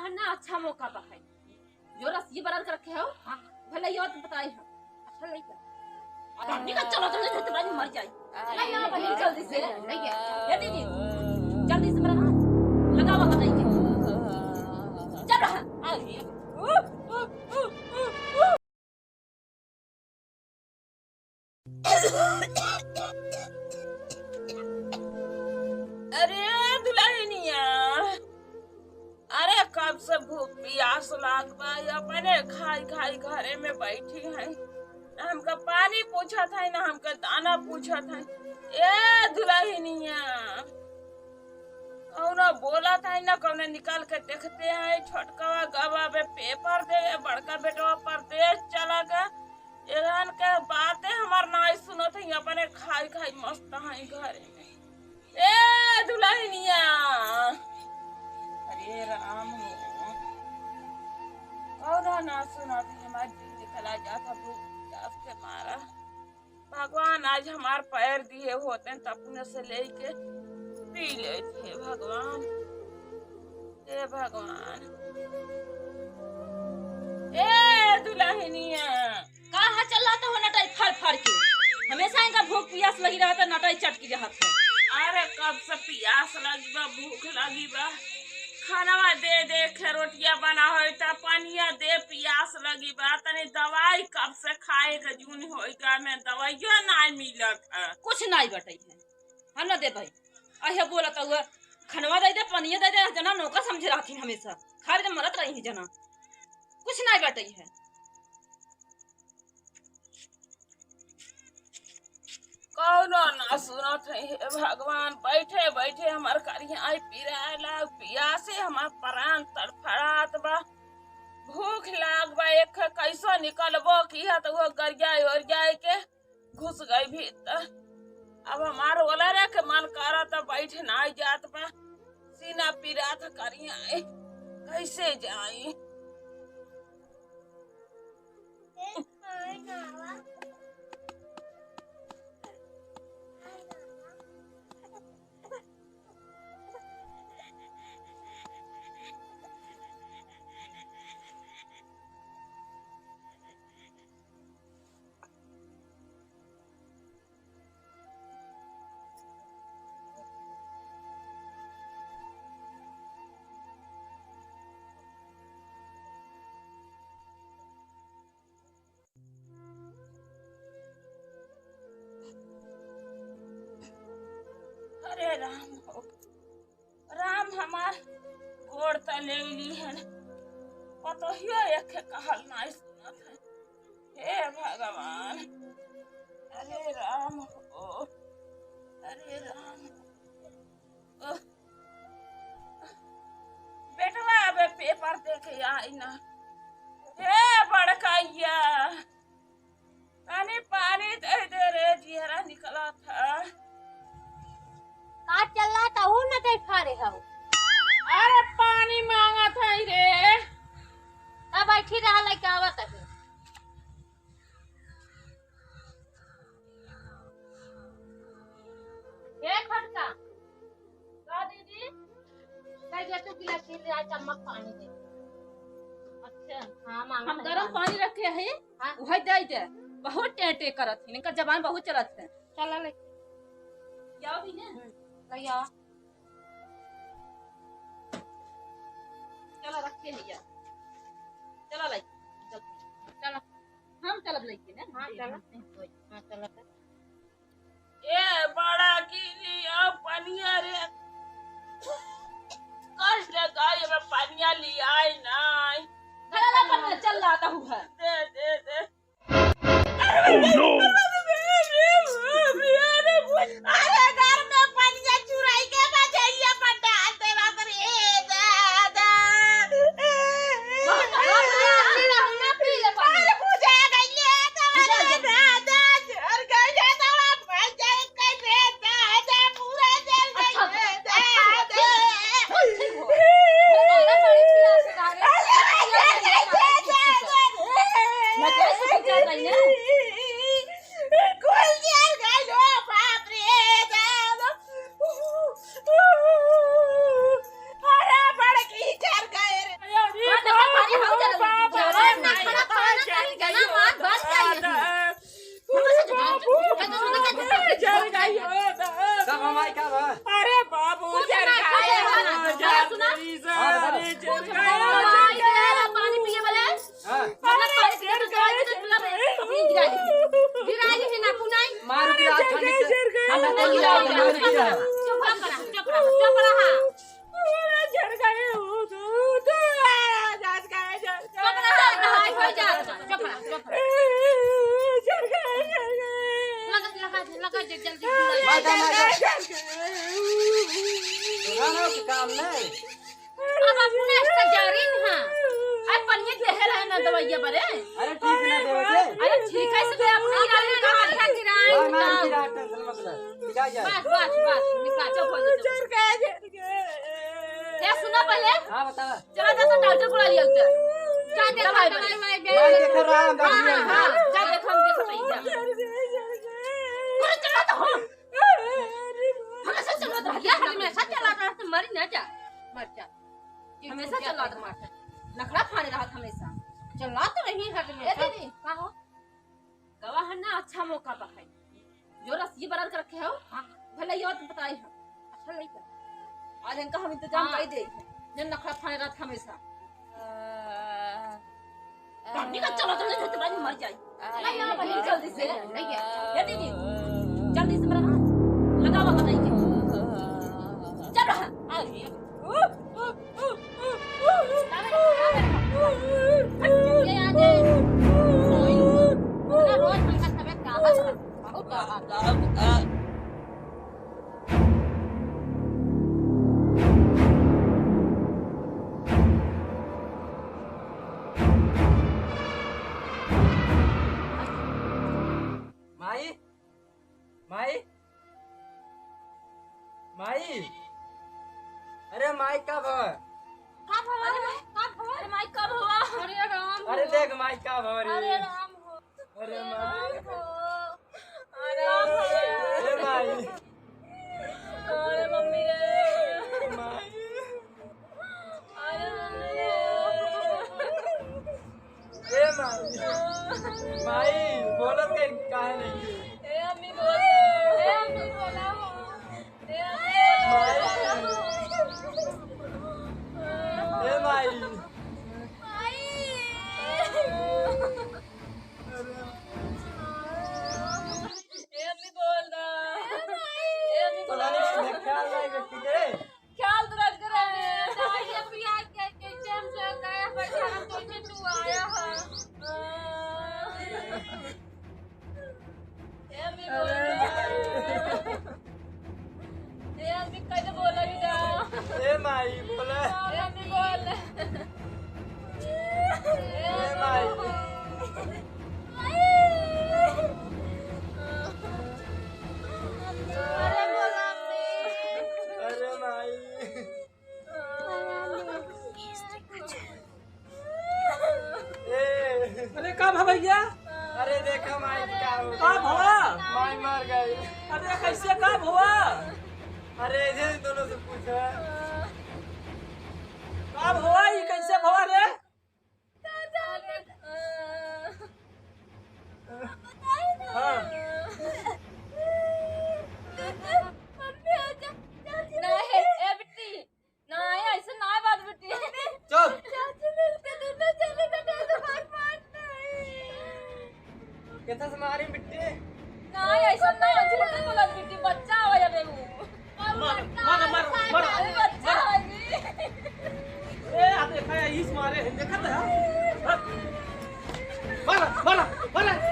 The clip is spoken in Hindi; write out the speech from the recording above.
है ना अच्छा मौका बखाई जो रस्सी बरन कर रखे हो भले यो तो बताई हो अच्छा नहीं कर आदमी का चलो जल्दी से तुम्हारी मर जाए नहीं आ भले जल्दी से नहीं है ये दीदी जल्दी से मेरा लगावा बताइए चल रहा अरे दुल्हनिया, अरे कब से भूख प्यास लाग बा अपने खाई खाई घरे में बैठी है। ना हमका पानी पूछा था ना हमका दाना पूछा था। ए दुल्हनिया कौन बोला था ना कौन निकाल के देखते हैं। छोटका गवा में पेपर दे बड़का बेटवा परदेश चला गया। एहन के बातें हमार नाई सुनो थे अपने खाई खाई मस्त है घरे में। ए दुल्हनिया, अरे राम कौन ना सुना थी हमारी दिल निकला जाता भूख प्यास के मारा। भगवान आज हमार पैर दिए होते तपने से लेके पी लेते। भगवान ए भगवान। ए दुल्हनिया कहाँ चल रहा था नटाई फड़ फड़ के हमेशा इनका भूख प्यास लगी रहा था नटाई चटकी रहा था। अरे कब से प्यास लगी बा भूख लगी बा। खाना दे दे के रोटियां बना होता पानिया दे प्यास लगी बा। तनी दवाई कब से खाए के जून होगा में दवाइयो नहीं मिलत है। कुछ नहीं बटाई है हम ना दे भाई अहे बोला था हुआ खनवा दे दे पानिया दे दे जना नौका समझ रहा थी हमेशा खाली तो मरत रही है जना कुछ नहीं बटाई है। कौनो ना सुनत है भगवान। बैठे बैठे हमार करिया आई पिराला पियासे हमार प्राण तड़फड़ात बा। भूख लाग बा एक कैसो निकलबो किया तो वो गरियाई और जाए के घुस गई भीतर। अब हमार ओला रे के मन करा तो बैठे ना जात बा। सीना पिरात करिया कैसे जाई। अरे राम हो राम हमार गोड़ त ले ली है पतोहियो एक कहल नहीं सुनत है। हे भगवान अरे राम हो अरे राम हो। बेटवा अब पेपर देखे आई ना। हे बड़कैया पानी पानी दे दे रे जिहरा निकला था। का चल रहा था वो न दे फारे हो। अरे पानी मांगा था रे। अब बैठी रहा ले क्या आवत है। ये खटका का दीदी कह दे तू गिलास ले आ चम्मच पानी दे। अच्छा हां मांगा हम गरम पानी रखे हैं हां वही दे दे बहुत टेटे करत है इनका जबान बहुत चलत है। चल ले जाओ भी ना भैया चलो रखे भैया चलो लाई चलो हम चलब लेके ना हां चल हां चल ए बड़ा की लिया पनिया रे कष्ट लगाए मैं पनिया लिया आई नहीं। चला पर चल रहा था हुआ दे दे दे। Oh no! अरे घर में पनिया चुराई के बजाइए पटा तेरा पर ए दादा ना पी ले पानी पूजा गई तुम्हारे दादा और गए तो मजा कर रे दादा पूरा जल गए दादा। मैं कैसे जा रही है काम नहीं दवाइया बरे अरे ठीक ना देवे के अरे ठीक है से अपनी गाड़ी का माथा गिराए की टेंशन मतलब दिखा जा बस निकाल चुप हो जा ये सुना पहले हां बता चला जा तो डॉक्टर बुला लिया उधर जा देखो मैं देख रहा हूं हां जा देखो हम देखो सही जा चला तो हमेशा चला तो क्या हमेशा चला तो मर ना जा मर जा हमेशा चला तो मार नखरा खाने रहा हमेशा चला तो नहीं है दीदी का हो गवाह ना अच्छा मौका पर है जो रस्सी बराबर कर रखे हो भले ये तो बताई है अच्छा नहीं कर आज इनका हम इंतजाम कर दे जन नखरा खाने रहा हमेशा पानी का चला तो नहीं तो मर जाए चला यहां पर जल्दी से नहीं है ये दीदी जल्दी से मेरा हाथ लगावा बताइए चल रहा माई माई माई अरे माई कब है अरे माई कब हुआ अरे राम अरे देख माई कब है अरे राम हो अरे माई अरे माई अरे मम्मी रे माई अरे मम्मी रे ए माई बोलत के काहे नहीं ए अम्मी बोला हो ए माई अम्मी बोल दा ए अम्मी पता नहीं ख्याल नहीं व्यक्ति के ख्याल तो रख रहे दवाई अभी आ के टाइम से गया पर हम तो तू आया है ए अम्मी बोल ए अम्मी कद बोला भी दा ए माई बोला ए अम्मी बोल ए माई अरे बोला अम्मी अरे माई अरे कब है भैया? अरे देखो माई क्या हो कब हुआ? माई मर गई अरे कैसे कब हुआ? अरे इधर दोनों से पूछो कब हुआ ये कैसे हुआ रे? हाँ। चुप कितना से मारी मिट्टी ए आप देखा इस मारे देखा था? मारा मारा मारा